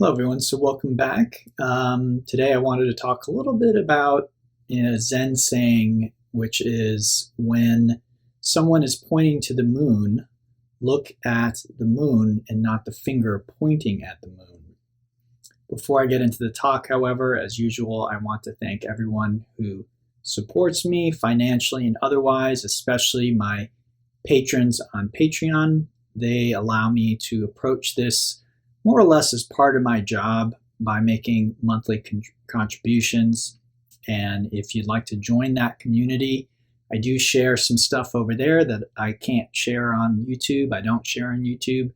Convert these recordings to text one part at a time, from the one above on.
Hello, everyone. So welcome back. Today I wanted to talk a little bit about Zen saying, which is when someone is pointing to the moon, look at the moon and not the finger pointing at the moon. Before I get into the talk, however, as usual, I want to thank everyone who supports me financially and otherwise, especially my patrons on Patreon. They allow me to approach this more or less as part of my job by making monthly contributions. And if you'd like to join that community, I do share some stuff over there that I can't share on YouTube. I don't share on YouTube.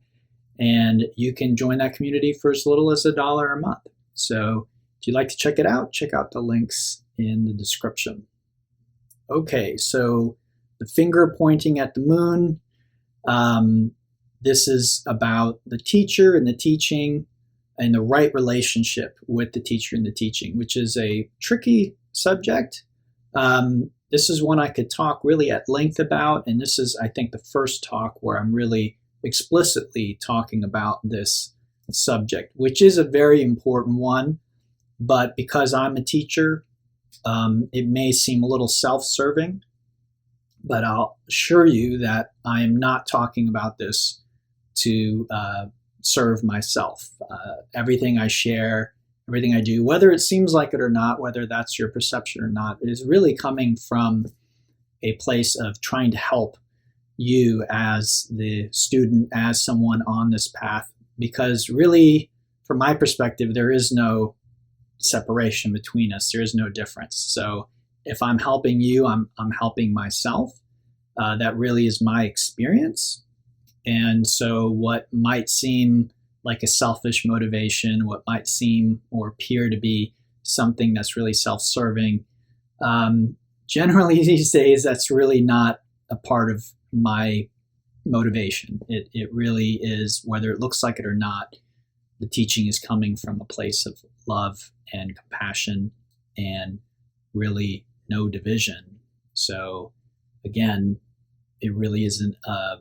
And you can join that community for as little as $1 a month. So if you'd like to check it out, check out the links in the description. Okay, so the finger pointing at the moon. This is about the teacher and the teaching and the right relationship with the teacher and the teaching, which is a tricky subject. This is one I could talk really at length about, and this is, I think, the first talk where I'm really explicitly talking about this subject, which is a very important one, but because I'm a teacher, it may seem a little self-serving, but I'll assure you that I am not talking about this to serve myself. Everything I share, everything I do, whether it seems like it or not, whether that's your perception or not, is really coming from a place of trying to help you as the student, as someone on this path, because really, from my perspective, there is no separation between us. There is no difference. So if I'm helping you, I'm helping myself. That really is my experience. And so what might seem like a selfish motivation, what might seem or appear to be something that's really self-serving, generally these days, that's really not a part of my motivation. It really is, whether it looks like it or not, the teaching is coming from a place of love and compassion and really no division. So again, it really isn't a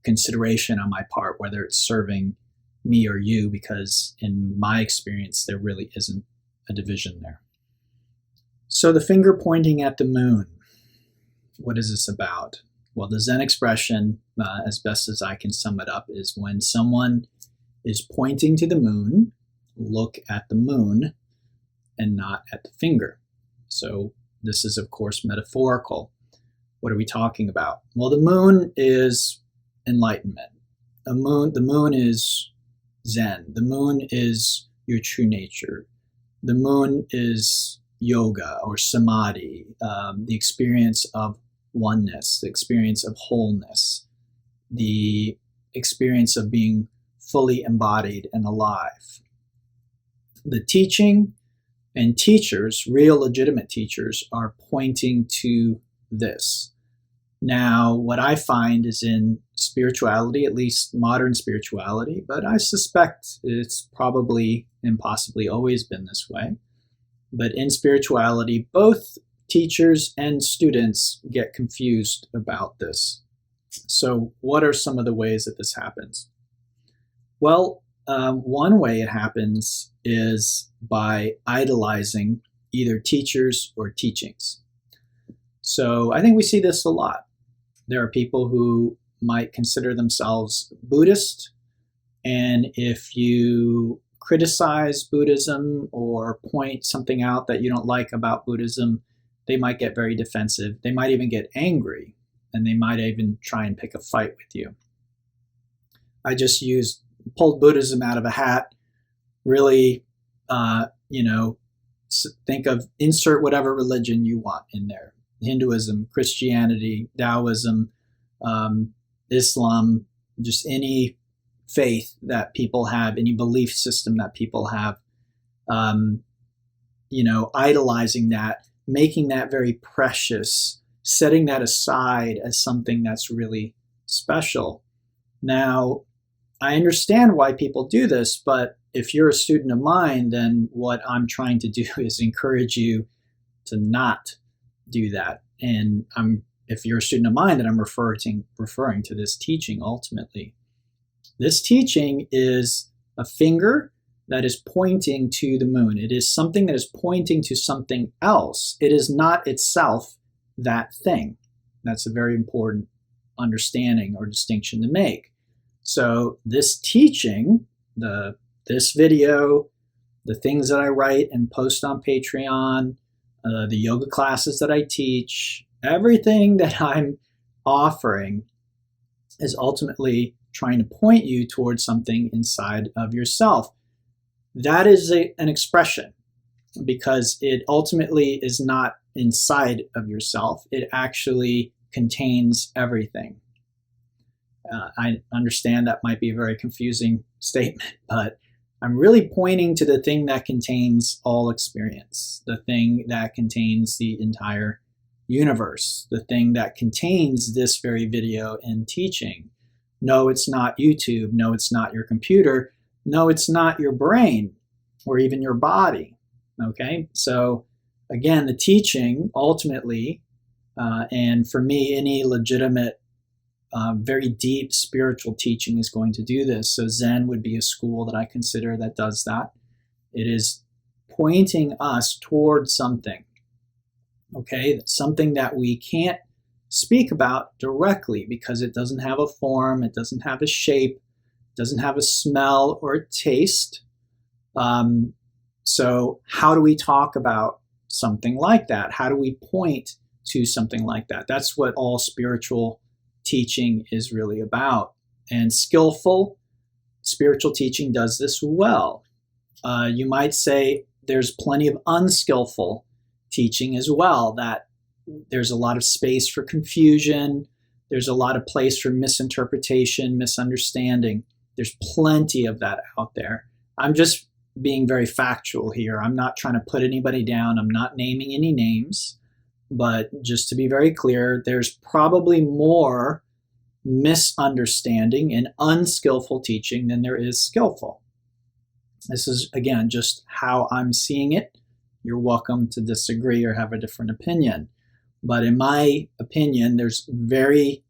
consideration on my part whether it's serving me or you, because in my experience there really isn't a division there. So the finger pointing at the moon, what is this about? Well, the Zen expression, as best as I can sum it up, is when someone is pointing to the moon, look at the moon and not at the finger. So this is, of course, metaphorical. What are we talking about? Well, the moon is enlightenment. The moon is Zen. The moon is your true nature. The moon is yoga or samadhi, the experience of oneness, the experience of wholeness, the experience of being fully embodied and alive. The teaching and teachers, real legitimate teachers, are pointing to this. Now, what I find is in spirituality, at least modern spirituality, but I suspect it's probably and possibly always been this way. But in spirituality, both teachers and students get confused about this. So what are some of the ways that this happens? Well, one way it happens is by idolizing either teachers or teachings. So I think we see this a lot. There are people who might consider themselves Buddhist, and if you criticize Buddhism or point something out that you don't like about Buddhism, they might get very defensive. They might even get angry, and they might even try and pick a fight with you. I just pulled Buddhism out of a hat. Really, think of insert whatever religion you want in there. Hinduism, Christianity, Taoism, Islam, just any faith that people have, any belief system that people have, idolizing that, making that very precious, setting that aside as something that's really special. Now, I understand why people do this, but if you're a student of mine, then what I'm trying to do is encourage you to not do that. And if you're a student of mine, then I'm referring to this teaching ultimately. This teaching is a finger that is pointing to the moon. It is something that is pointing to something else. It is not itself that thing. That's a very important understanding or distinction to make. So this teaching, this video, the things that I write and post on Patreon, the yoga classes that I teach, everything that I'm offering is ultimately trying to point you towards something inside of yourself. That is an expression, because it ultimately is not inside of yourself. It actually contains everything. I understand that might be a very confusing statement, but I'm really pointing to the thing that contains all experience, the thing that contains the entire universe, the thing that contains this very video and teaching. No, it's not YouTube. No, it's not your computer. No, it's not your brain or even your body. Okay, so again, the teaching ultimately, and for me, any legitimate, very deep spiritual teaching is going to do this. So Zen would be a school that I consider that does that. It is pointing us towards something, okay, something that we can't speak about directly because it doesn't have a form, it doesn't have a shape, it doesn't have a smell or a taste. So how do we talk about something like that? How do we point to something like that? That's what all spiritual teaching is really about. And skillful spiritual teaching does this well. You might say there's plenty of unskillful teaching as well, that there's a lot of space for confusion. There's a lot of place for misinterpretation, misunderstanding. There's plenty of that out there. I'm just being very factual here. I'm not trying to put anybody down. I'm not naming any names. But just to be very clear, there's probably more misunderstanding and unskillful teaching than there is skillful. This is, again, just how I'm seeing it. You're welcome to disagree or have a different opinion. But in my opinion, there's very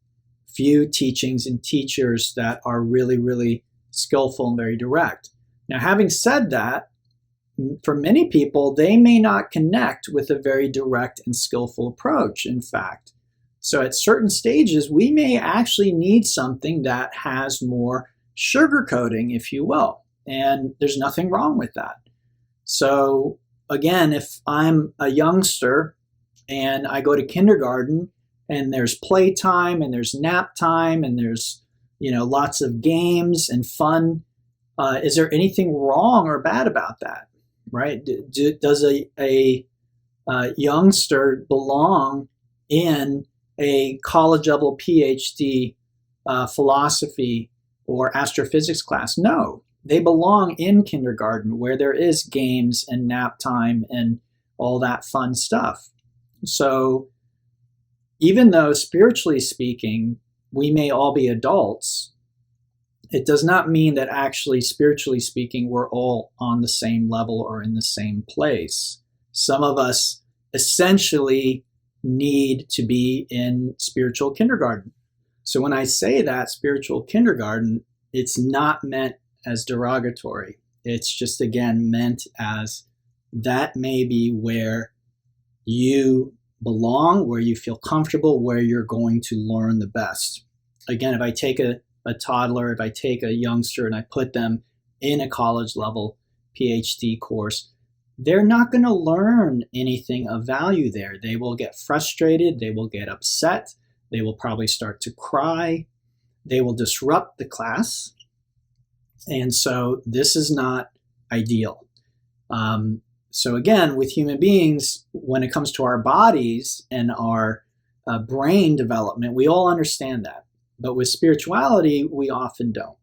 few teachings and teachers that are really, really skillful and very direct. Now, having said that, for many people, they may not connect with a very direct and skillful approach, in fact. So at certain stages, we may actually need something that has more sugarcoating, if you will. And there's nothing wrong with that. So again, if I'm a youngster and I go to kindergarten and there's playtime and there's nap time and there's, lots of games and fun, is there anything wrong or bad about that? Right? Does a youngster belong in a college level PhD philosophy or astrophysics class? No, they belong in kindergarten where there is games and nap time and all that fun stuff. So even though spiritually speaking, we may all be adults, it does not mean that actually, spiritually speaking, we're all on the same level or in the same place. Some of us essentially need to be in spiritual kindergarten. So when I say that, spiritual kindergarten, it's not meant as derogatory. It's just, again, meant as that may be where you belong, where you feel comfortable, where you're going to learn the best. Again, if I take a toddler, if I take a youngster and I put them in a college level PhD course, they're not going to learn anything of value there. They will get frustrated. They will get upset. They will probably start to cry. They will disrupt the class. And so this is not ideal. So again, with human beings, when it comes to our bodies and our brain development, we all understand that. But with spirituality, we often don't.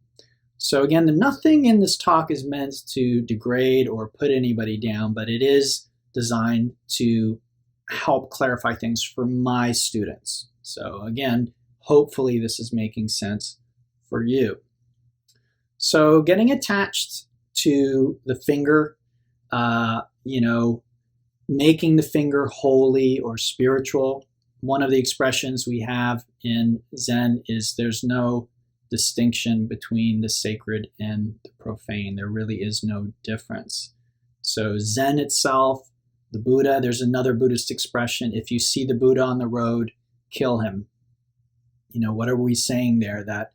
So again, nothing in this talk is meant to degrade or put anybody down, but it is designed to help clarify things for my students. So again, hopefully this is making sense for you. So getting attached to the finger, making the finger holy or spiritual. One of the expressions we have in Zen is there's no distinction between the sacred and the profane. There really is no difference. So Zen itself, the Buddha, there's another Buddhist expression, if you see the Buddha on the road, kill him. What are we saying there? That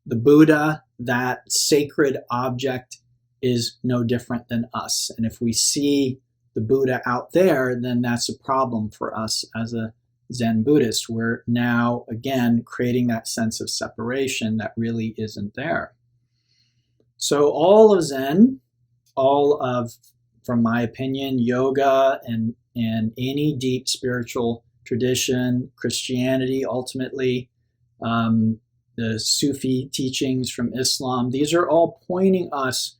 the Buddha, that sacred object, is no different than us. And if we see the Buddha out there, then that's a problem for us as a Zen Buddhist. We're now, again, creating that sense of separation that really isn't there. So all of Zen, all of, from my opinion, yoga and any deep spiritual tradition, Christianity ultimately, the Sufi teachings from Islam, these are all pointing us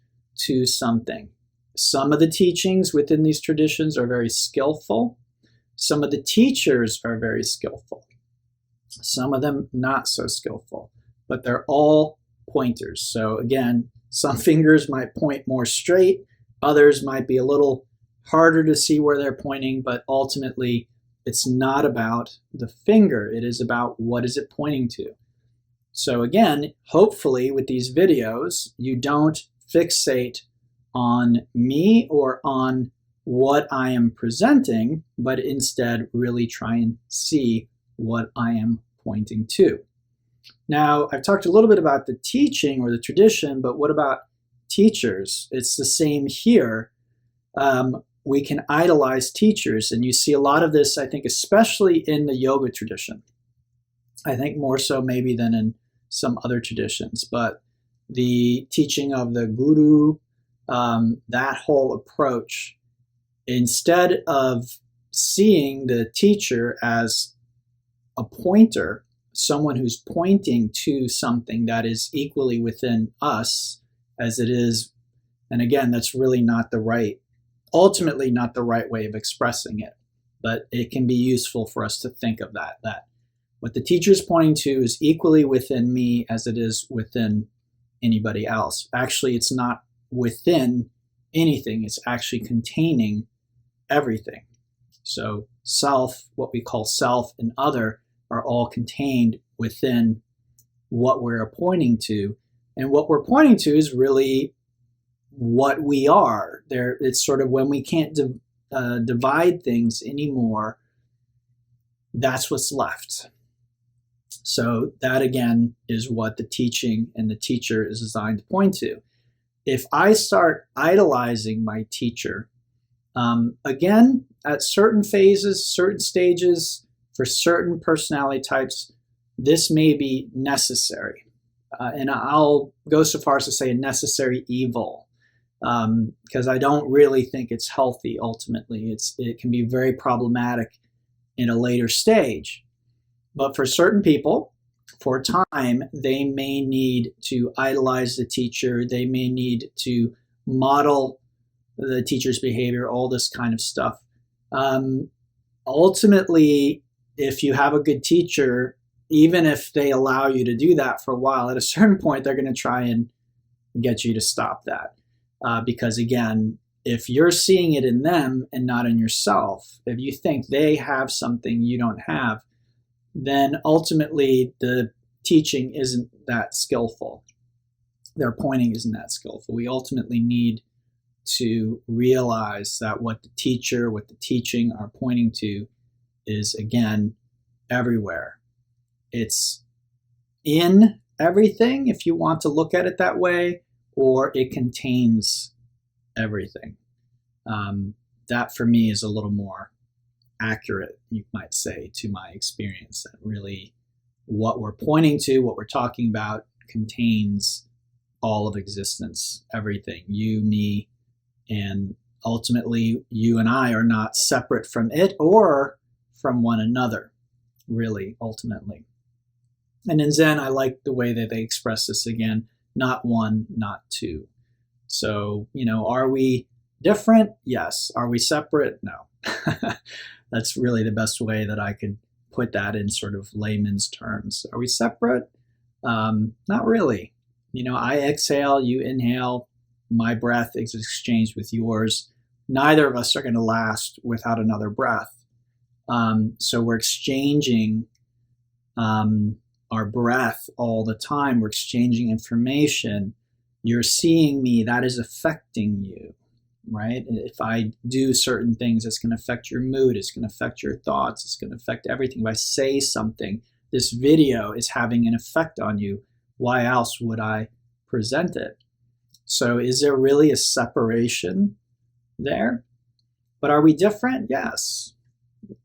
to something. Some of the teachings within these traditions are very skillful. Some of the teachers are very skillful. Some of them not so skillful, but they're all pointers. So again, some fingers might point more straight, others might be a little harder to see where they're pointing, but ultimately it's not about the finger. It is about what is it pointing to. So again, hopefully with these videos, you don't fixate on me or on what I am presenting, but instead really try and see what I am pointing to. Now, I've talked a little bit about the teaching or the tradition, but what about teachers? It's the same here. We can idolize teachers, and you see a lot of this, I think, especially in the yoga tradition. I think more so maybe than in some other traditions, but the teaching of the guru, that whole approach, instead of seeing the teacher as a pointer, someone who's pointing to something that is equally within us as it is, and again, that's really not the right, ultimately not the right way of expressing it, but it can be useful for us to think of that what the teacher is pointing to is equally within me as it is within anybody else. Actually, it's not within anything, it's actually containing everything. So self, what we call self, and other are all contained within what we're pointing to. And what we're pointing to is really what we are. It's sort of when we can't divide things anymore, that's what's left. So that, again, is what the teaching and the teacher is designed to point to. If I start idolizing my teacher, again, at certain phases, certain stages, for certain personality types, this may be necessary. And I'll go so far as to say a necessary evil, because I don't really think it's healthy ultimately. It can be very problematic in a later stage. But for certain people, for a time, they may need to idolize the teacher. They may need to model the teacher's behavior, all this kind of stuff. Ultimately, if you have a good teacher, even if they allow you to do that for a while, at a certain point, they're going to try and get you to stop that. Because again, if you're seeing it in them and not in yourself, if you think they have something you don't have, then ultimately the teaching isn't that skillful. Their pointing isn't that skillful. We ultimately need to realize that what the teacher, what the teaching are pointing to is, again, everywhere. It's in everything, if you want to look at it that way, or it contains everything. That for me is a little more accurate, you might say, to my experience. That really what we're pointing to, what we're talking about, contains all of existence, everything, you, me, and ultimately you and I are not separate from it or from one another, really, ultimately. And in Zen, I like the way that they express this again, not one, not two. So, are we different? Yes. Are we separate? No. That's really the best way that I could put that in sort of layman's terms. Are we separate? Not really. I exhale, you inhale, my breath is exchanged with yours. Neither of us are going to last without another breath. So we're exchanging our breath all the time. We're exchanging information. You're seeing me, that is affecting you, right? If I do certain things, it's going to affect your mood, it's going to affect your thoughts, it's going to affect everything. If I say something, this video is having an effect on you. Why else would I present it? So is there really a separation there? But are we different? Yes.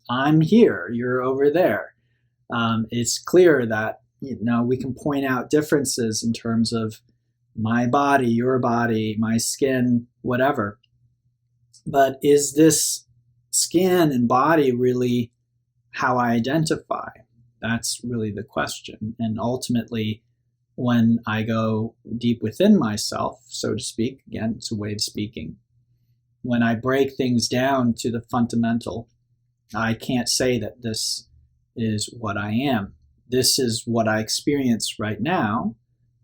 I'm here, you're over there. It's clear that we can point out differences in terms of my body, your body, my skin, whatever. But is this skin and body really how I identify? That's really the question. And ultimately, when I go deep within myself, so to speak, again, it's a way of speaking, when I break things down to the fundamental, I can't say that this is what I am. This is what I experience right now,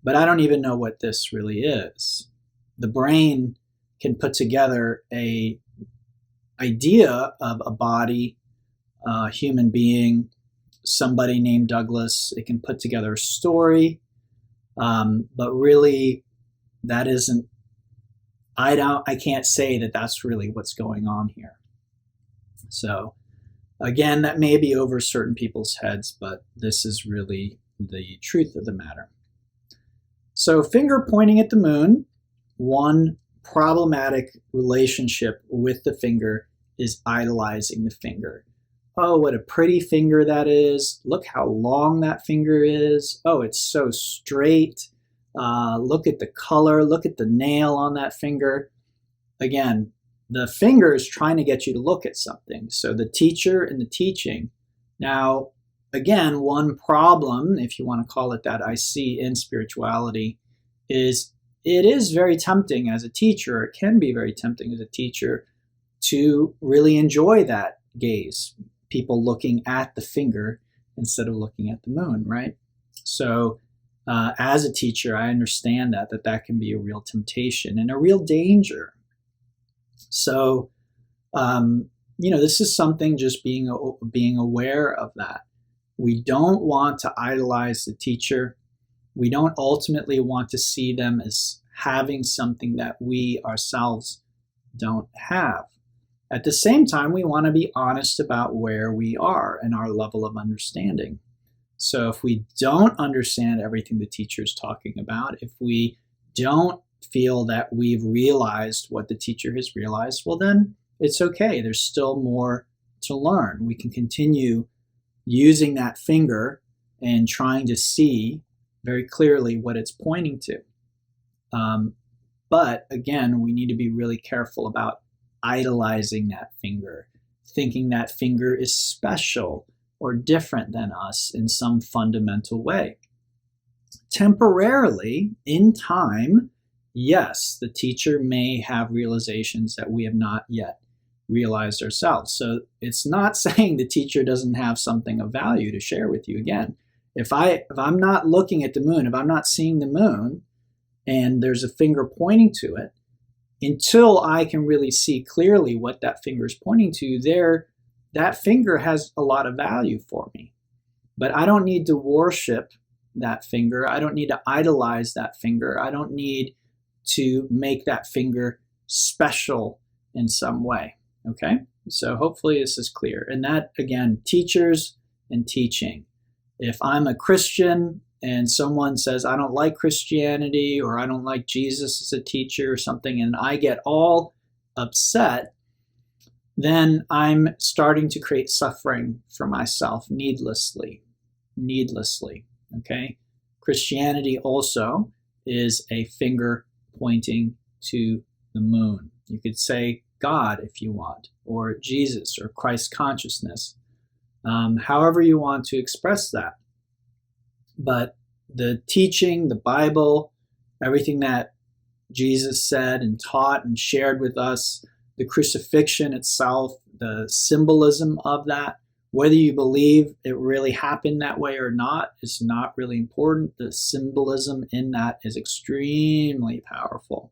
but I don't even know what this really is. The brain can put together a idea of a body, a human being, somebody named Douglas. It can put together a story, but really that isn't, I can't say that that's really what's going on here. So again, that may be over certain people's heads, but this is really the truth of the matter. So finger pointing at the moon, one problematic relationship with the finger is idolizing the finger. Oh, what a pretty finger that is. Look how long that finger is. Oh, it's so straight. Look at the color. Look at the nail on that finger. Again, the finger is trying to get you to look at something. So the teacher and the teaching. Now, again, one problem, if you want to call it that, I see in spirituality is it is very tempting as a teacher, it can be very tempting as a teacher to really enjoy that gaze, people looking at the finger instead of looking at the moon, right? So as a teacher, I understand that can be a real temptation and a real danger. So, this is something just being aware of that. We don't want to idolize the teacher. We don't ultimately want to see them as having something that we ourselves don't have. At the same time, we want to be honest about where we are and our level of understanding. So if we don't understand everything the teacher is talking about, if we don't feel that we've realized what the teacher has realized, well, then it's okay. There's still more to learn. We can continue using that finger and trying to see very clearly what it's pointing to. But again, we need to be really careful about idolizing that finger, thinking that finger is special or different than us in some fundamental way. Temporarily, in time, yes, the teacher may have realizations that we have not yet realized ourselves. So it's not saying the teacher doesn't have something of value to share with you. Again, if I'm not looking at the moon, if I'm not seeing the moon and there's a finger pointing to it, until I can really see clearly what that finger is pointing to, that finger has a lot of value for me. But I don't need to worship that finger. I don't need to idolize that finger. I don't need to make that finger special in some way. Okay? So hopefully this is clear. And that, again, teachers and teaching. If I'm a Christian and someone says, I don't like Christianity or I don't like Jesus as a teacher or something, and I get all upset, then I'm starting to create suffering for myself needlessly. Okay? Christianity also is a finger pointing to the moon. You could say God if you want, or Jesus, or Christ consciousness, however you want to express that. But the teaching, the Bible, everything that Jesus said and taught and shared with us, the crucifixion itself, the symbolism of that, whether you believe it really happened that way or not is not really important. The symbolism in that is extremely powerful.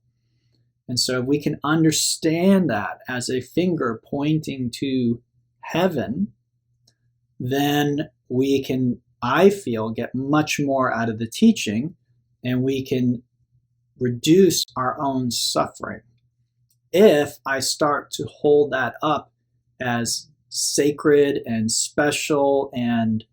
And so if we can understand that as a finger pointing to heaven, then we can I feel, get much more out of the teaching, and we can reduce our own suffering. If I start to hold that up as sacred and special and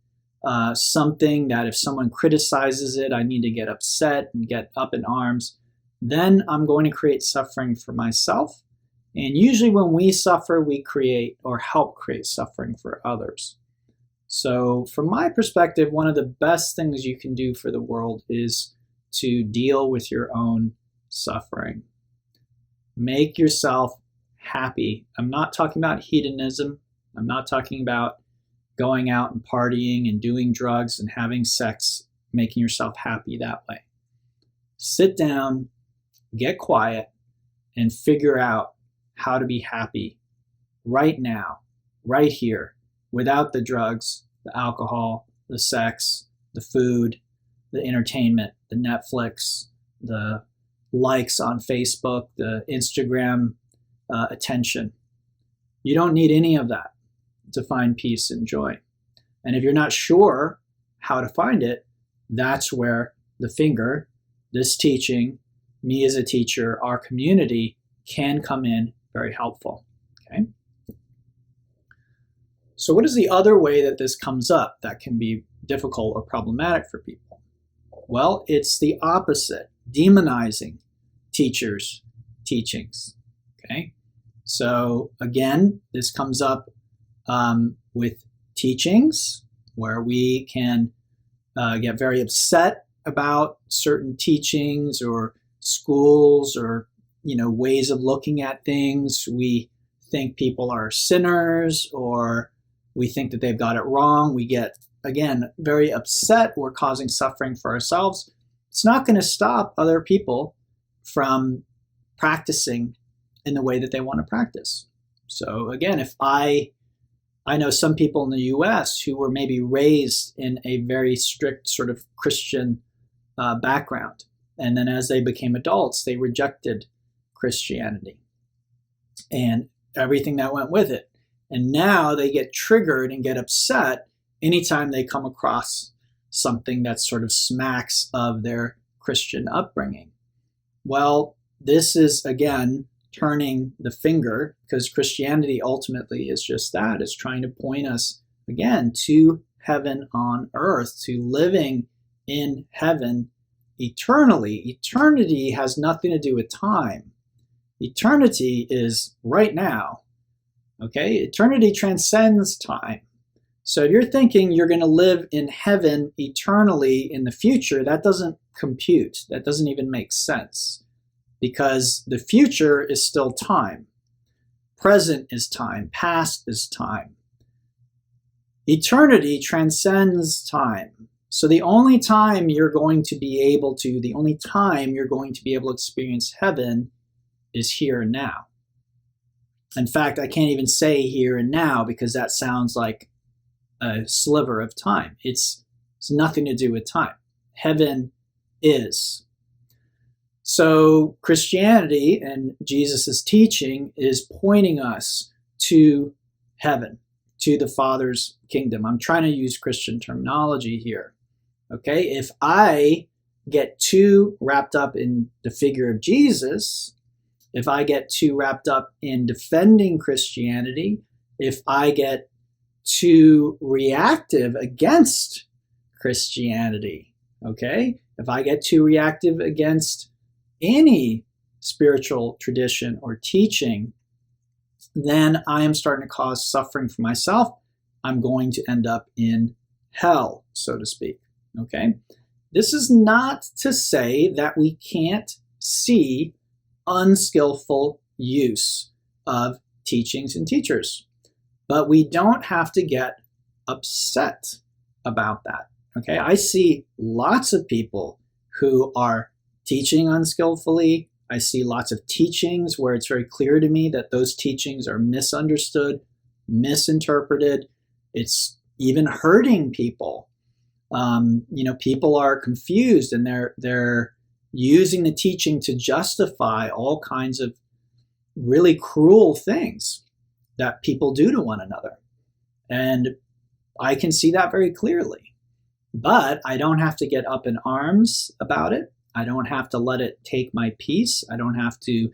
something that if someone criticizes it, I need to get upset and get up in arms, then I'm going to create suffering for myself. And usually when we suffer, we create or help create suffering for others. So from my perspective, one of the best things you can do for the world is to deal with your own suffering. Make yourself happy. I'm not talking about hedonism. I'm not talking about going out and partying and doing drugs and having sex, making yourself happy that way. Sit down, get quiet, and figure out how to be happy right now, right here, without the drugs, the alcohol, the sex, the food, the entertainment, the Netflix, the likes on Facebook, the Instagram attention. You don't need any of that to find peace and joy. And if you're not sure how to find it, that's where the finger, this teaching, me as a teacher, our community can come in very helpful. Okay. So what is the other way that this comes up that can be difficult or problematic for people? Well, it's the opposite, demonizing teachers' teachings. Okay. So again, this comes up with teachings where we can get very upset about certain teachings or schools or ways of looking at things. We think people are sinners, or we think that they've got it wrong. We get, again, very upset. We're causing suffering for ourselves. It's not going to stop other people from practicing in the way that they want to practice. So again, if I know some people in the US who were maybe raised in a very strict sort of Christian background. And then as they became adults, they rejected Christianity and everything that went with it. And now they get triggered and get upset anytime they come across something that sort of smacks of their Christian upbringing. Well, this is, again, turning the finger, because Christianity ultimately is just that. It's trying to point us, again, to heaven on earth, to living in heaven eternally. Eternity has nothing to do with time. Eternity is right now. Okay? Eternity transcends time. So if you're thinking you're going to live in heaven eternally in the future, that doesn't compute. That doesn't even make sense, because the future is still time. Present is time. Past is time. Eternity transcends time. So the only time you're going to be able to experience heaven is here and now. In fact, I can't even say here and now, because that sounds like a sliver of time. It's nothing to do with time. Heaven is. So Christianity and Jesus' teaching is pointing us to heaven, to the Father's kingdom. I'm trying to use Christian terminology here. Okay, if I get too wrapped up in the figure of Jesus, if I get too wrapped up in defending Christianity, if I get too reactive against Christianity, okay, if I get too reactive against any spiritual tradition or teaching, then I am starting to cause suffering for myself. I'm going to end up in hell, so to speak. Okay? This is not to say that we can't see unskillful use of teachings and teachers, but we don't have to get upset about that. Okay? I see lots of people who are teaching unskillfully. I see lots of teachings where it's very clear to me that those teachings are misunderstood, misinterpreted. It's even hurting people. People are confused, and they're using the teaching to justify all kinds of really cruel things that people do to one another. And I can see that very clearly. But I don't have to get up in arms about it. I don't have to let it take my peace. I don't have to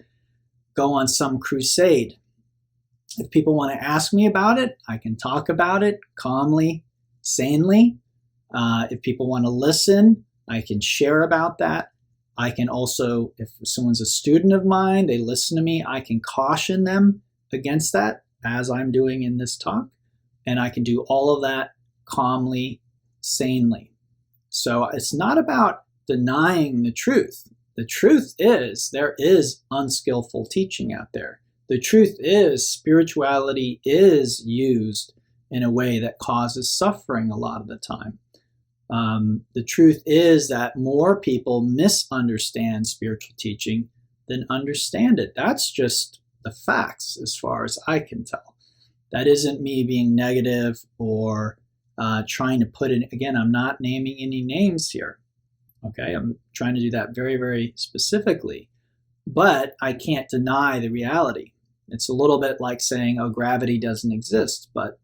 go on some crusade. If people want to ask me about it, I can talk about it calmly, sanely. If people want to listen, I can share about that. I can also, if someone's a student of mine, they listen to me, I can caution them against that, as I'm doing in this talk. And I can do all of that calmly, sanely. So it's not about denying the truth. The truth is there is unskillful teaching out there. The truth is spirituality is used in a way that causes suffering a lot of the time. The truth is that more people misunderstand spiritual teaching than understand it. That's just the facts as far as I can tell. That isn't me being negative or trying to put in, again, I'm not naming any names here. Okay, I'm trying to do that very, very specifically. But I can't deny the reality. It's a little bit like saying, oh, gravity doesn't exist, but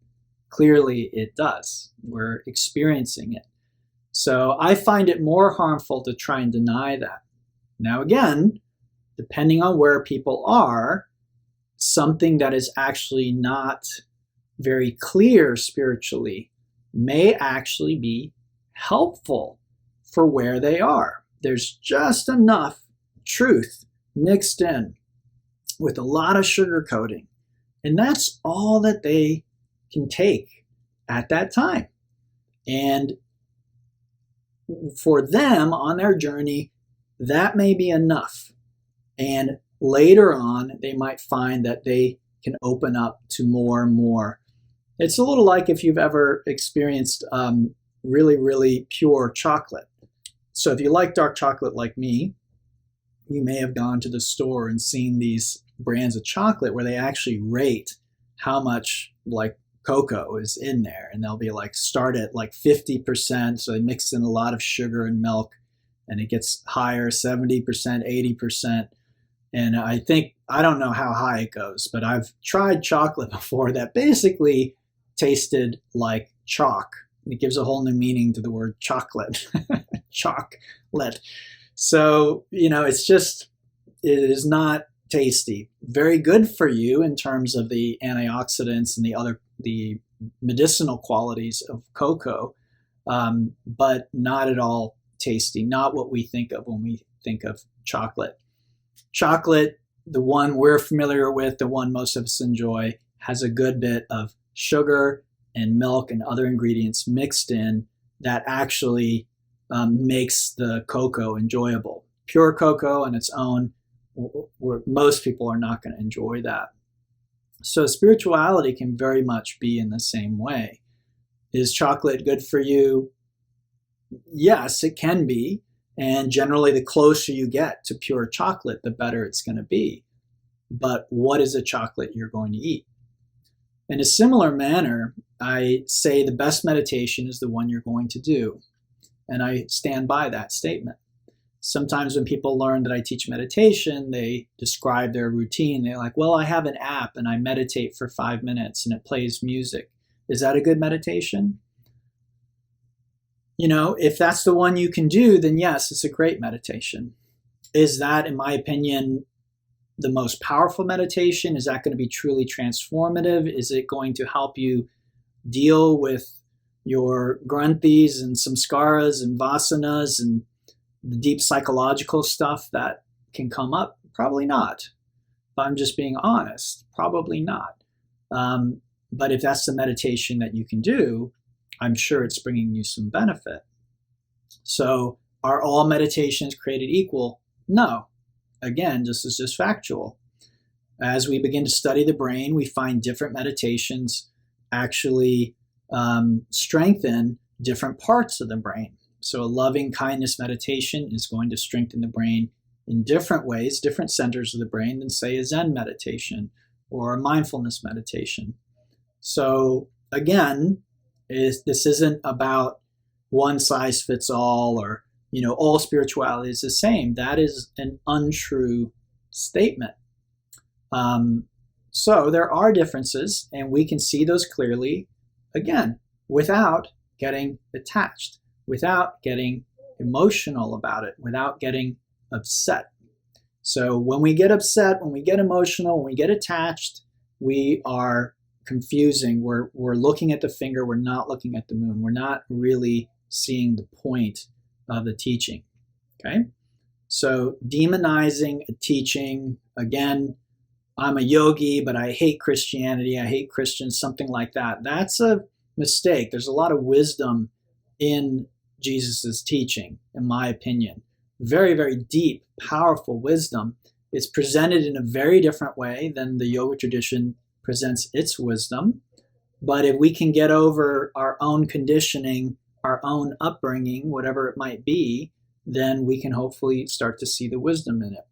clearly it does. We're experiencing it. So I find it more harmful to try and deny that. Now, again, depending on where people are, something that is actually not very clear spiritually may actually be helpful for where they are. There's just enough truth mixed in with a lot of sugarcoating. And that's all that they can take at that time. And for them on their journey, that may be enough. And later on, they might find that they can open up to more and more. It's a little like if you've ever experienced really, really pure chocolate. So if you like dark chocolate like me, you may have gone to the store and seen these brands of chocolate where they actually rate how much like cocoa is in there. And they'll be like, start at like 50%. So they mix in a lot of sugar and milk and it gets higher, 70%, 80%. And I don't know how high it goes, but I've tried chocolate before that basically tasted like chalk. It gives a whole new meaning to the word chocolate. Chocolate. So, it is not tasty. Very good for you in terms of the antioxidants and the medicinal qualities of cocoa, but not at all tasty. Not what we think of when we think of chocolate. Chocolate, the one we're familiar with, the one most of us enjoy, has a good bit of sugar and milk and other ingredients mixed in that actually makes the cocoa enjoyable. Pure cocoa on its own, most people are not going to enjoy that. So spirituality can very much be in the same way. Is chocolate good for you? Yes, it can be. And generally, the closer you get to pure chocolate, the better it's going to be. But what is a chocolate you're going to eat? In a similar manner, I say the best meditation is the one you're going to do. And I stand by that statement. Sometimes when people learn that I teach meditation, they describe their routine. They're like, well, I have an app and I meditate for 5 minutes and it plays music. Is that a good meditation? If that's the one you can do, then yes, it's a great meditation. Is that, in my opinion, the most powerful meditation? Is that going to be truly transformative? Is it going to help you deal with your granthis and samskaras and vasanas and the deep psychological stuff that can come up? Probably not. If I'm just being honest, probably not. But if that's the meditation that you can do, I'm sure it's bringing you some benefit. So are all meditations created equal? No. Again, this is just factual. As we begin to study the brain, we find different meditations actually strengthen different parts of the brain. So a loving kindness meditation is going to strengthen the brain in different ways, different centers of the brain than, say, a Zen meditation or a mindfulness meditation. So again, this isn't about one size fits all or, all spirituality is the same. That is an untrue statement. So there are differences, and we can see those clearly, again, without getting attached. without getting emotional about it, without getting upset. So when we get upset, when we get emotional, when we get attached, we are confusing. We're looking at the finger, we're not looking at the moon. We're not really seeing the point of the teaching. Okay? So demonizing a teaching, again, I'm a yogi, but I hate Christianity, I hate Christians, something like that. That's a mistake. There's a lot of wisdom in Jesus's teaching, in my opinion. Very, very deep, powerful wisdom. It's presented in a very different way than the yoga tradition presents its wisdom. But if we can get over our own conditioning, our own upbringing, whatever it might be, then we can hopefully start to see the wisdom in it.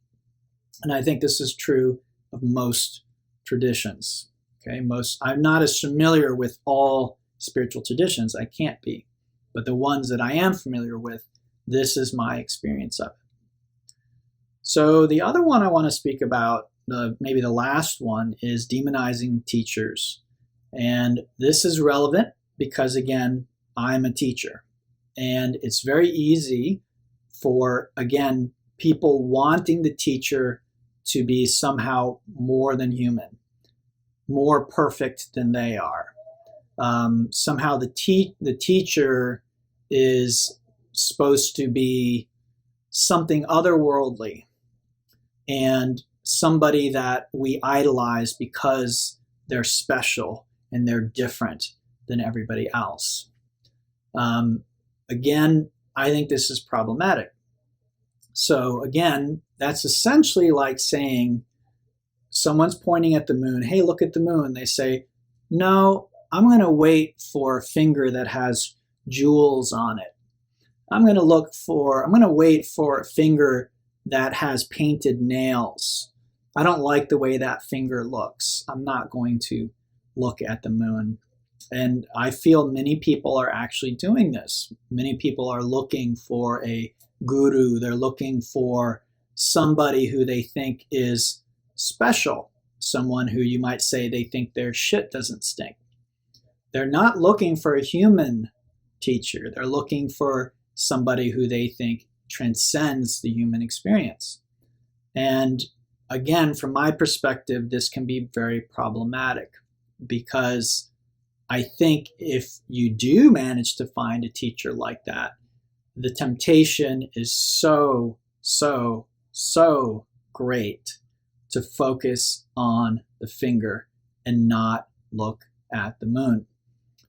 And I think this is true of most traditions. Okay, I'm not as familiar with all spiritual traditions. I can't be. But the ones that I am familiar with, this is my experience of it. So the other one I want to speak about, maybe the last one, is demonizing teachers. And this is relevant because, again, I'm a teacher. And it's very easy for, again, people wanting the teacher to be somehow more than human, more perfect than they are. Somehow the teacher is supposed to be something otherworldly and somebody that we idolize because they're special and they're different than everybody else. Again, I think this is problematic. So again, that's essentially like saying someone's pointing at the moon. Hey, look at the moon. They say, no, I'm going to wait for a finger that has jewels on it. I'm going to wait for a finger that has painted nails. I don't like the way that finger looks. I'm not going to look at the moon. And I feel many people are actually doing this. Many people are looking for a guru. They're looking for somebody who they think is special, someone who you might say they think their shit doesn't stink. They're not looking for a human teacher. They're looking for somebody who they think transcends the human experience. And again, from my perspective, this can be very problematic because I think if you do manage to find a teacher like that, the temptation is so great to focus on the finger and not look at the moon.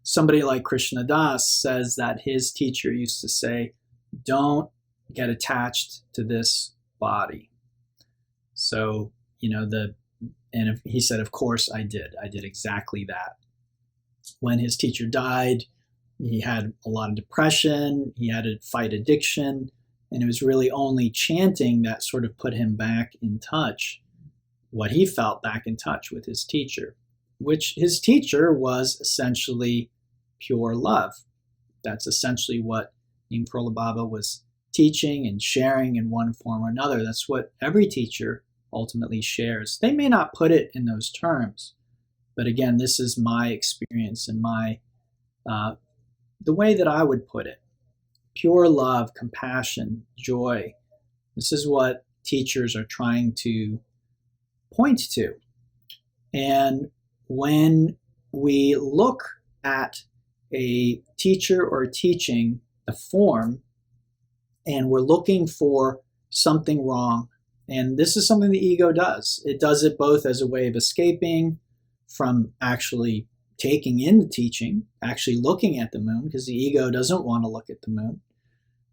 Somebody like Krishna Das says that his teacher used to say, don't get attached to this body. So, and he said, of course I did. I did exactly that. When his teacher died, he had a lot of depression, he had to fight addiction, and it was really only chanting that sort of put him back in touch, what he felt back in touch with his teacher, which his teacher was essentially pure love. That's essentially what Neem Karoli Baba was teaching and sharing in one form or another. That's what every teacher ultimately shares. They may not put it in those terms, but again, this is my experience and the way that I would put it. Pure love, compassion, joy. This is what teachers are trying to point to. And when we look at a teacher or teaching, the form, and we're looking for something wrong, and this is something the ego does. It does it both as a way of escaping from actually taking in the teaching, actually looking at the moon, because the ego doesn't want to look at the moon.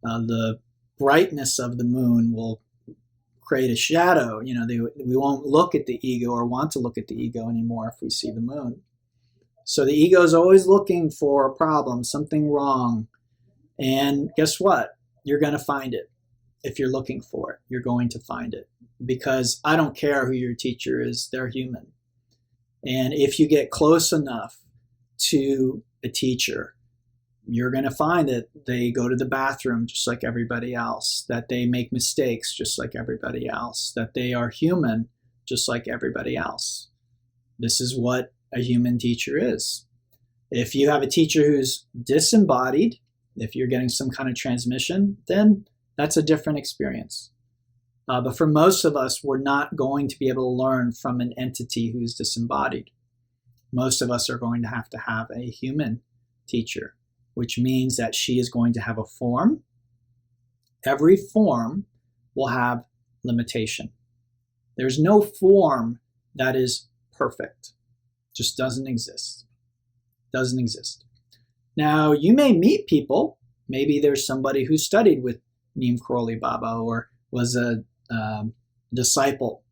The brightness of the moon will create a shadow. We won't look at the ego or want to look at the ego anymore if we see the moon. So the ego is always looking for a problem, something wrong. And guess what? You're going to find it. If you're looking for it, you're going to find it. Because I don't care who your teacher is, they're human. And if you get close enough to a teacher, you're going to find that they go to the bathroom just like everybody else, that they make mistakes just like everybody else, that they are human just like everybody else. This is what a human teacher is. If you have a teacher who's disembodied, If you're getting some kind of transmission, then that's a different experience. But for most of us, we're not going to be able to learn from an entity who's disembodied. Most of us are going to have a human teacher, which means that she is going to have a form. Every form will have limitation. There's no form that is perfect. Just doesn't exist. Doesn't exist. Now, you may meet people. Maybe there's somebody who studied with Neem Karoli Baba or was a disciple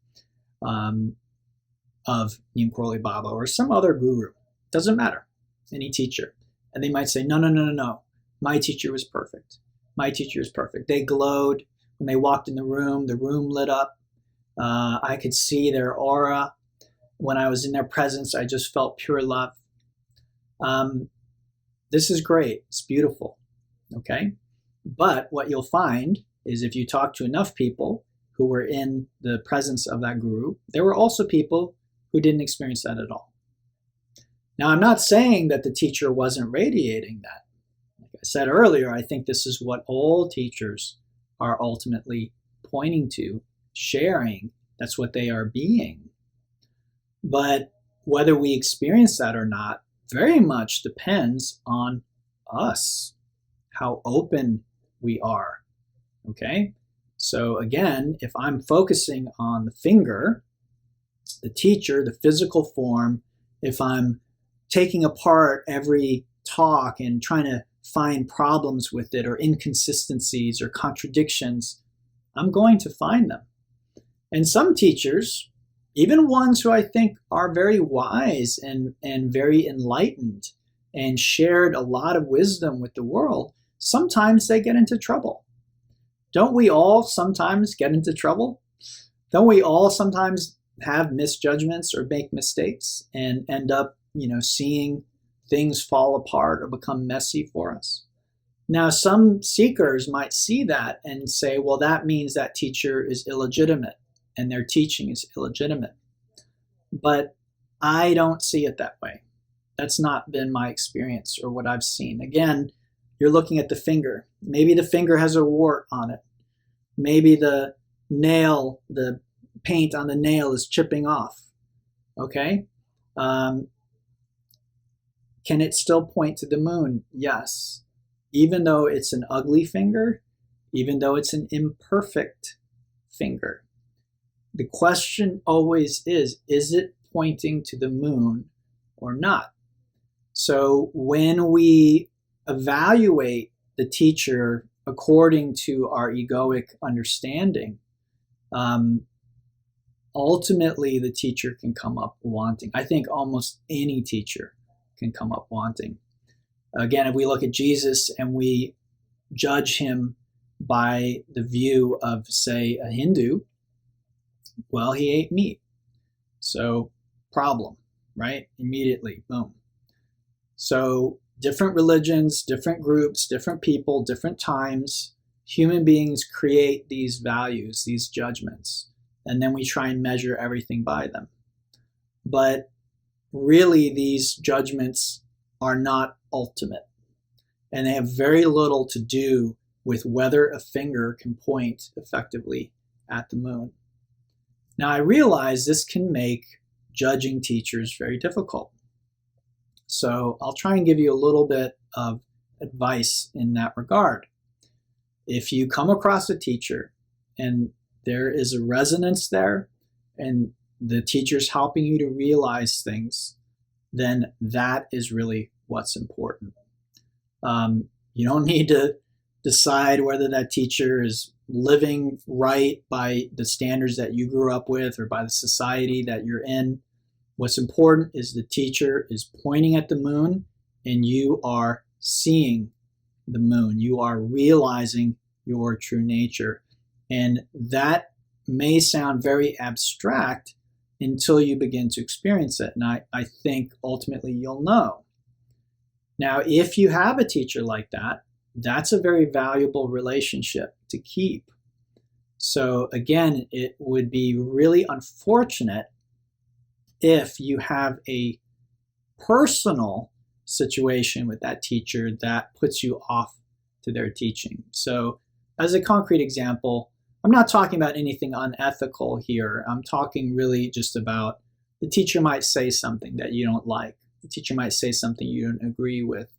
of Neem Karoli Baba or some other guru. Doesn't matter. Any teacher. And they might say, no. My teacher was perfect. My teacher is perfect. They glowed when they walked in the room lit up. I could see their aura. When I was in their presence, I just felt pure love. This is great. It's beautiful. Okay? But what you'll find is if you talk to enough people who were in the presence of that guru, there were also people who didn't experience that at all. Now, I'm not saying that the teacher wasn't radiating that. Like I said earlier, I think this is what all teachers are ultimately pointing to, sharing. That's what they are being. But whether we experience that or not very much depends on us, how open we are. Okay? So again, if I'm focusing on the finger, the teacher, the physical form, if I'm taking apart every talk and trying to find problems with it or inconsistencies or contradictions, I'm going to find them. And some teachers, even ones who I think are very wise and very enlightened and shared a lot of wisdom with the world, sometimes they get into trouble. Don't we all sometimes get into trouble? Don't we all sometimes have misjudgments or make mistakes and end up, seeing things fall apart or become messy for us? Now, some seekers might see that and say, well, that means that teacher is illegitimate and their teaching is illegitimate. But I don't see it that way. That's not been my experience or what I've seen. Again, you're looking at the finger. Maybe the finger has a wart on it. Maybe the nail, the paint on the nail is chipping off. Okay? Can it still point to the moon? Yes. Even though it's an ugly finger, even though it's an imperfect finger. The question always is it pointing to the moon or not? So when we evaluate the teacher according to our egoic understanding, ultimately the teacher can come up wanting. I think almost any teacher can come up wanting. Again, if we look at Jesus and we judge him by the view of, say, a Hindu, well, he ate meat. So, problem, right? Immediately, boom. So, different religions, different groups, different people, different times, human beings create these values, these judgments, and then we try and measure everything by them. But really, these judgments are not ultimate, and they have very little to do with whether a finger can point effectively at the moon. Now, I realize this can make judging teachers very difficult. So I'll try and give you a little bit of advice in that regard. If you come across a teacher and there is a resonance there and the teacher's helping you to realize things, then that is really what's important. You don't need to decide whether that teacher is living right by the standards that you grew up with or by the society that you're in. What's important is the teacher is pointing at the moon and you are seeing the moon. You are realizing your true nature. And that may sound very abstract until you begin to experience it. And I think ultimately you'll know. Now, if you have a teacher like that, that's a very valuable relationship to keep. So again, it would be really unfortunate if you have a personal situation with that teacher that puts you off to their teaching. So as a concrete example, I'm not talking about anything unethical here. I'm talking really just about the teacher might say something that you don't like. The teacher might say something you don't agree with.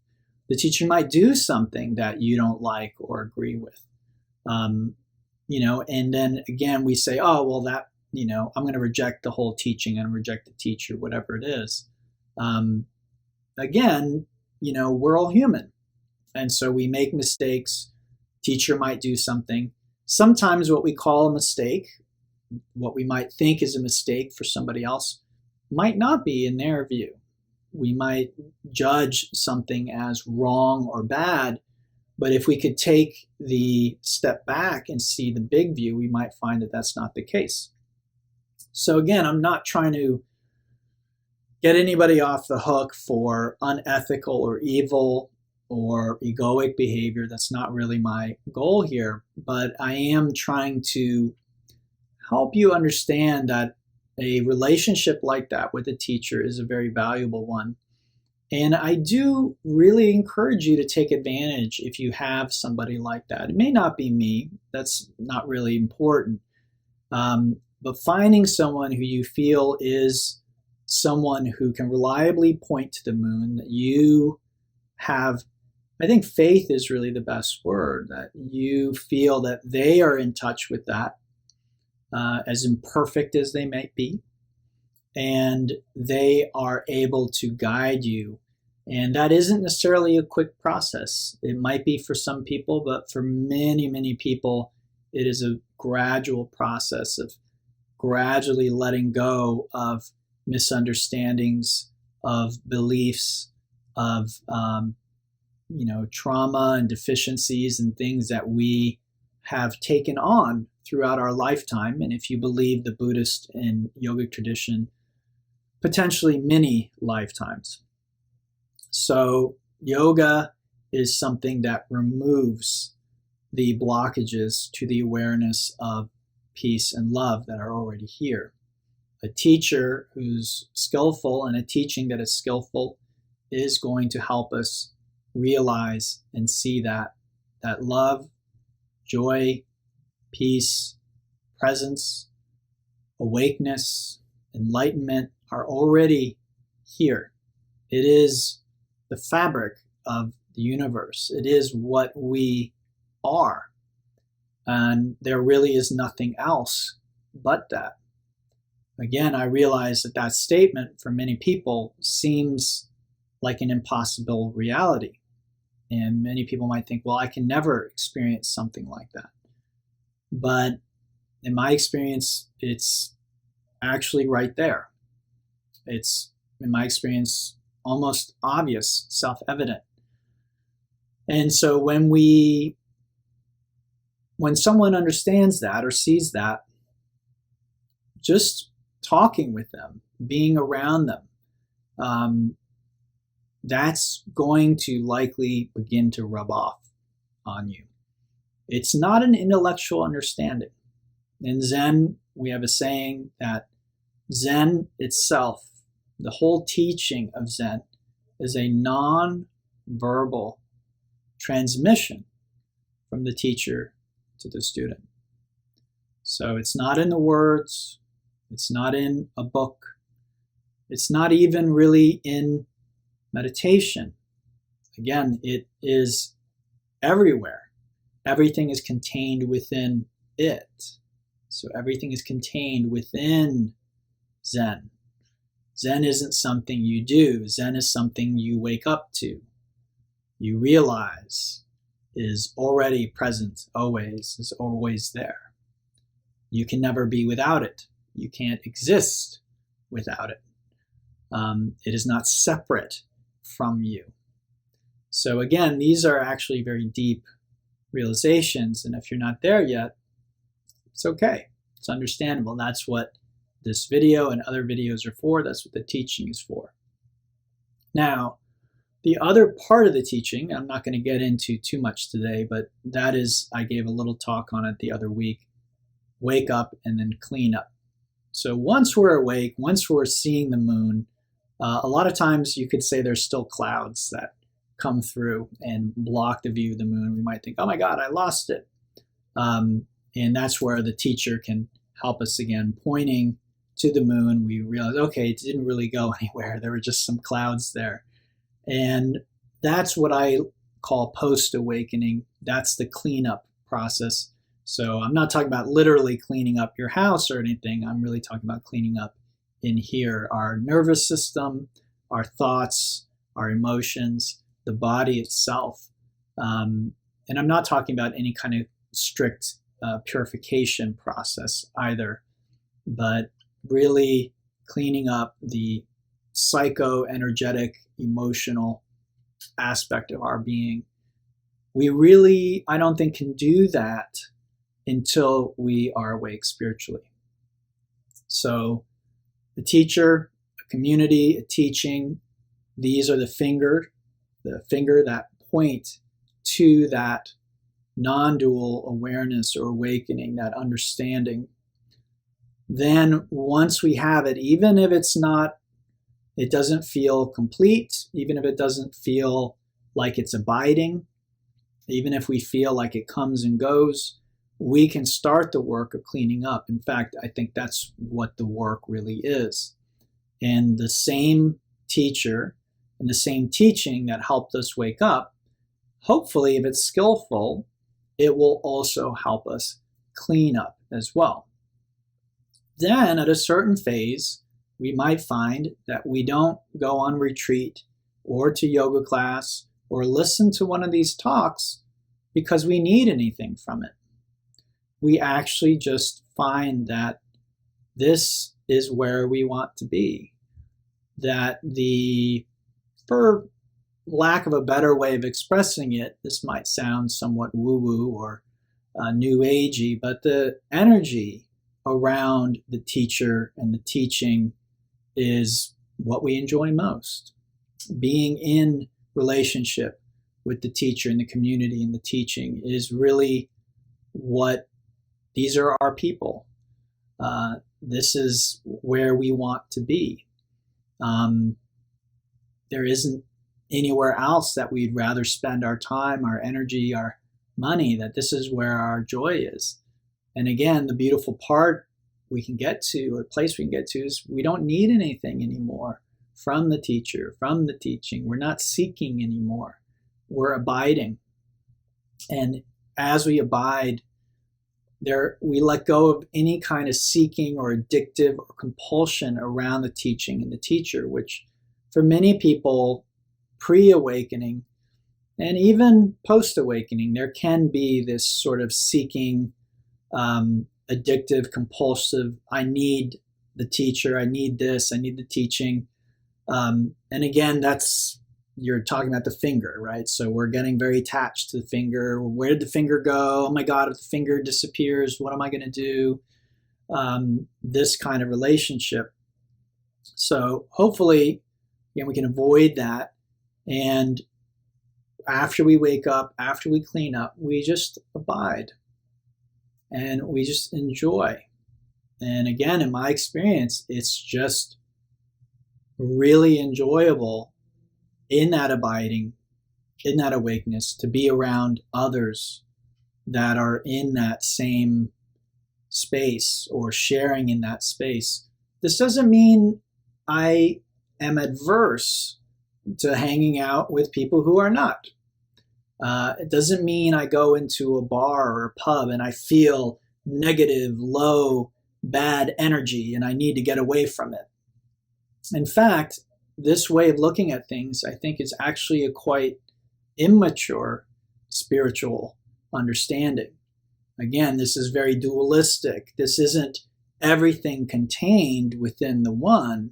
The teacher might do something that you don't like or agree with. And then again, we say, oh, well, that, I'm going to reject the whole teaching and reject the teacher, whatever it is. Again, we're all human. And so we make mistakes. Teacher might do something. Sometimes what we call a mistake, what we might think is a mistake for somebody else, might not be in their view. We might judge something as wrong or bad, but if we could take the step back and see the big view, we might find that that's not the case. So again, I'm not trying to get anybody off the hook for unethical or evil or egoic behavior. That's not really my goal here, but I am trying to help you understand that a relationship like that with a teacher is a very valuable one. And I do really encourage you to take advantage if you have somebody like that. It may not be me, that's not really important. But finding someone who you feel is someone who can reliably point to the moon, that you have, I think faith is really the best word, that you feel that they are in touch with that, as imperfect as they might be, and they are able to guide you. And that isn't necessarily a quick process. It might be for some people, but for many, many people, it is a gradual process of gradually letting go of misunderstandings, of beliefs, of trauma and deficiencies and things that we have taken on throughout our lifetime. And if you believe the Buddhist and yogic tradition, potentially many lifetimes. So yoga is something that removes the blockages to the awareness of peace and love that are already here. A teacher who's skillful and a teaching that is skillful is going to help us realize and see that love, joy, peace, presence, awakeness, enlightenment are already here. It is the fabric of the universe. It is what we are. And there really is nothing else but that. Again, I realize that statement for many people seems like an impossible reality. And many people might think, well, I can never experience something like that. But in my experience, it's actually right there. It's, in my experience, almost obvious, self-evident. And so when someone understands that or sees that, just talking with them, being around them, that's going to likely begin to rub off on you. It's not an intellectual understanding. In Zen, we have a saying that Zen itself, the whole teaching of Zen, is a non-verbal transmission from the teacher to the student. So it's not in the words, it's not in a book, it's not even really in meditation. Again, it is everywhere. Everything is contained within it. So everything is contained within Zen. Zen isn't something you do. Zen is something you wake up to. You realize is already present, always, is always there. You can never be without it. You can't exist without it. It is not separate from you. So again, these are actually very deep realizations. And if you're not there yet, it's okay. It's understandable. That's what this video and other videos are for. That's what the teaching is for. Now, the other part of the teaching, I'm not going to get into too much today, but that is, I gave a little talk on it the other week. Wake up and then clean up. So once we're awake, once we're seeing the moon, a lot of times you could say there's still clouds that come through and block the view of the moon. We might think, oh my God, I lost it. And that's where the teacher can help us again, pointing to the moon. We realize, okay, it didn't really go anywhere. There were just some clouds there. And that's what I call post-awakening. That's the cleanup process. So I'm not talking about literally cleaning up your house or anything. I'm really talking about cleaning up in here, our nervous system, our thoughts, our emotions, the body itself. And I'm not talking about any kind of strict purification process either, but really cleaning up the psycho-energetic, emotional aspect of our being. We really, I don't think, can do that until we are awake spiritually. So the teacher, a community, a teaching, these are the finger that point to that non-dual awareness or awakening, that understanding. Then once we have it, even if it doesn't feel complete, even if it doesn't feel like it's abiding, even if we feel like it comes and goes, we can start the work of cleaning up. In fact, I think that's what the work really is. And the same teacher and the same teaching that helped us wake up, hopefully, if it's skillful, it will also help us clean up as well. Then at a certain phase, we might find that we don't go on retreat or to yoga class or listen to one of these talks because we need anything from it. We actually just find that this is where we want to be. That for lack of a better way of expressing it, this might sound somewhat woo-woo or new agey, but the energy around the teacher and the teaching is what we enjoy most. Being in relationship with the teacher and the community and the teaching is really what these are our people. This is where we want to be. There isn't anywhere else that we'd rather spend our time, our energy, our money, that this is where our joy is. And again, the beautiful part we can get to, or place we can get to, is we don't need anything anymore from the teacher, from the teaching. We're not seeking anymore. We're abiding. And as we abide, we let go of any kind of seeking or addictive or compulsion around the teaching and the teacher, which for many people, pre-awakening and even post-awakening, there can be this sort of seeking, addictive, compulsive, I need the teacher, I need this, I need the teaching. And again, you're talking about the finger, right? So we're getting very attached to the finger. Where did the finger go? Oh my God, if the finger disappears, what am I going to do? This kind of relationship. So hopefully, we can avoid that. And after we wake up, after we clean up, we just abide and we just enjoy. And again, in my experience, it's just really enjoyable in that abiding, in that awakeness, to be around others that are in that same space or sharing in that space. This doesn't mean I am adverse to hanging out with people who are not. It doesn't mean I go into a bar or a pub and I feel negative, low, bad energy and I need to get away from it. In fact, this way of looking at things, I think, is actually a quite immature spiritual understanding. Again, this is very dualistic. This isn't everything contained within the one.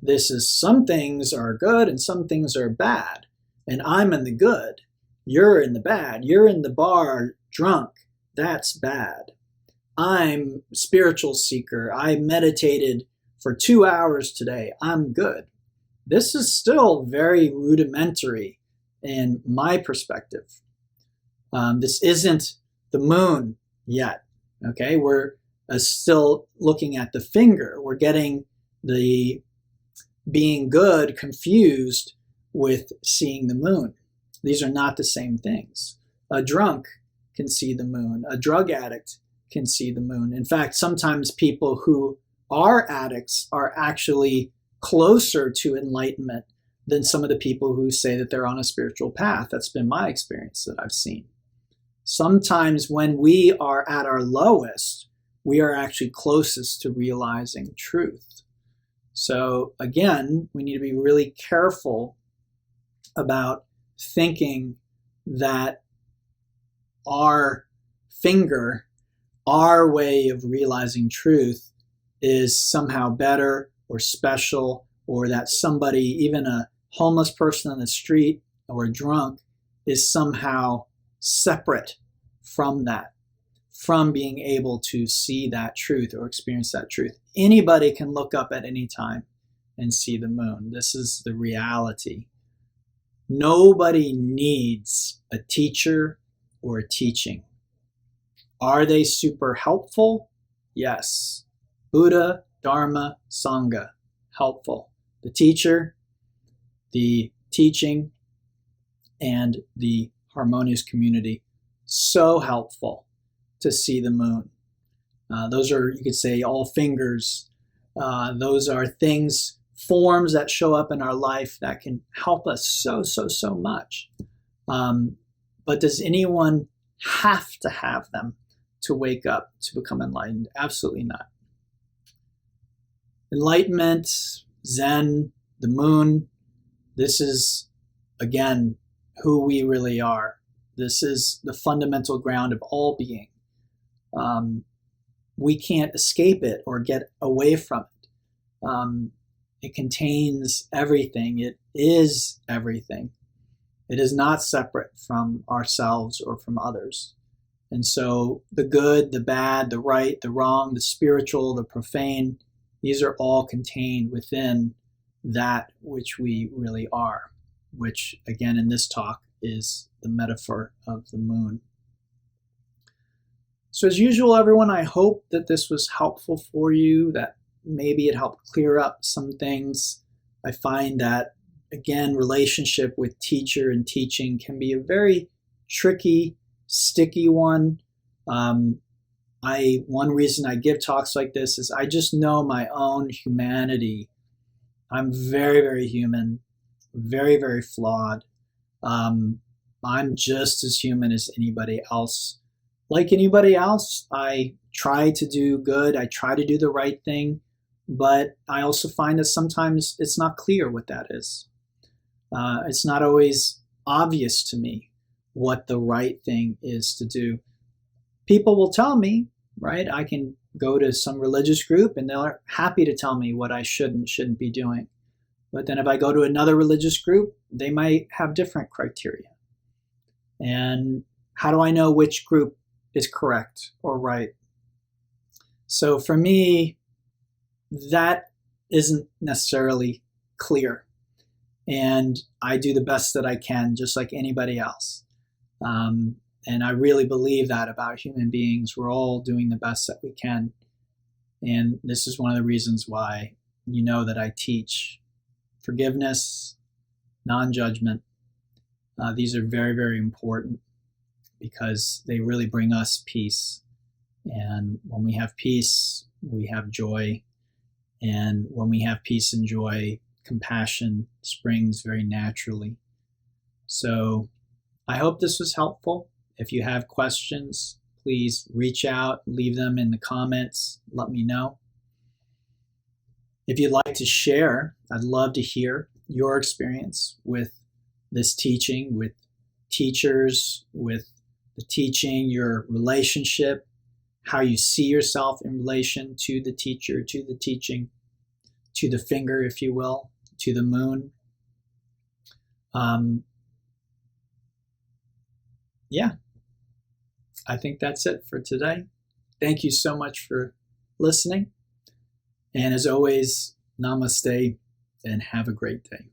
This is some things are good and some things are bad. And I'm in the good. You're in the bad. You're in the bar drunk. That's bad. I'm a spiritual seeker. I meditated for 2 hours today. I'm good. This is still very rudimentary in my perspective. This isn't the moon yet. Okay, we're still looking at the finger. We're getting the being good confused with seeing the moon. These are not the same things. A drunk can see the moon. A drug addict can see the moon. In fact, sometimes people who are addicts are actually closer to enlightenment than some of the people who say that they're on a spiritual path. That's been my experience that I've seen. Sometimes when we are at our lowest, we are actually closest to realizing truth. So again, we need to be really careful about thinking that our finger, our way of realizing truth, is somehow better or special, or that somebody, even a homeless person on the street or a drunk, is somehow separate from that, from being able to see that truth or experience that truth. Anybody can look up at any time and see the moon. This is the reality. Nobody needs a teacher or a teaching. Are they super helpful? Yes. Buddha, Dharma, Sangha, helpful. The teacher, the teaching, and the harmonious community, so helpful to see the moon. Those are, you could say, all fingers. Those are things, forms that show up in our life that can help us so much. But does anyone have to have them to wake up, to become enlightened? Absolutely not. Enlightenment, Zen, the moon, this is, again, who we really are. This is the fundamental ground of all being. We can't escape it or get away from it. It contains everything. It is everything. It is not separate from ourselves or from others. And so the good, the bad, the right, the wrong, the spiritual, the profane, these are all contained within that which we really are, which, again, in this talk is the metaphor of the moon. So as usual, everyone, I hope that this was helpful for you, that maybe it helped clear up some things. I find that, again, relationship with teacher and teaching can be a very tricky, sticky one. One reason I give talks like this is I just know my own humanity. I'm very human, very flawed. I'm just as human as anybody else. Like anybody else, I try to do good. I try to do the right thing. But I also find that sometimes it's not clear what that is. It's not always obvious to me what the right thing is to do. People will tell me, right? I can go to some religious group and they're happy to tell me what I should and shouldn't be doing. But then if I go to another religious group, they might have different criteria. And how do I know which group is correct or right? So for me, that isn't necessarily clear. And I do the best that I can, just like anybody else. And I really believe that about human beings. We're all doing the best that we can. And this is one of the reasons why you know that I teach forgiveness, non-judgment. These are very important because they really bring us peace. And when we have peace, we have joy. And when we have peace and joy, compassion springs very naturally. So I hope this was helpful. If you have questions, please reach out, leave them in the comments, let me know. If you'd like to share, I'd love to hear your experience with this teaching, with teachers, with the teaching, your relationship, how you see yourself in relation to the teacher, to the teaching, to the finger, if you will, to the moon. Yeah, I think that's it for today. Thank you so much for listening. And as always, namaste and have a great day.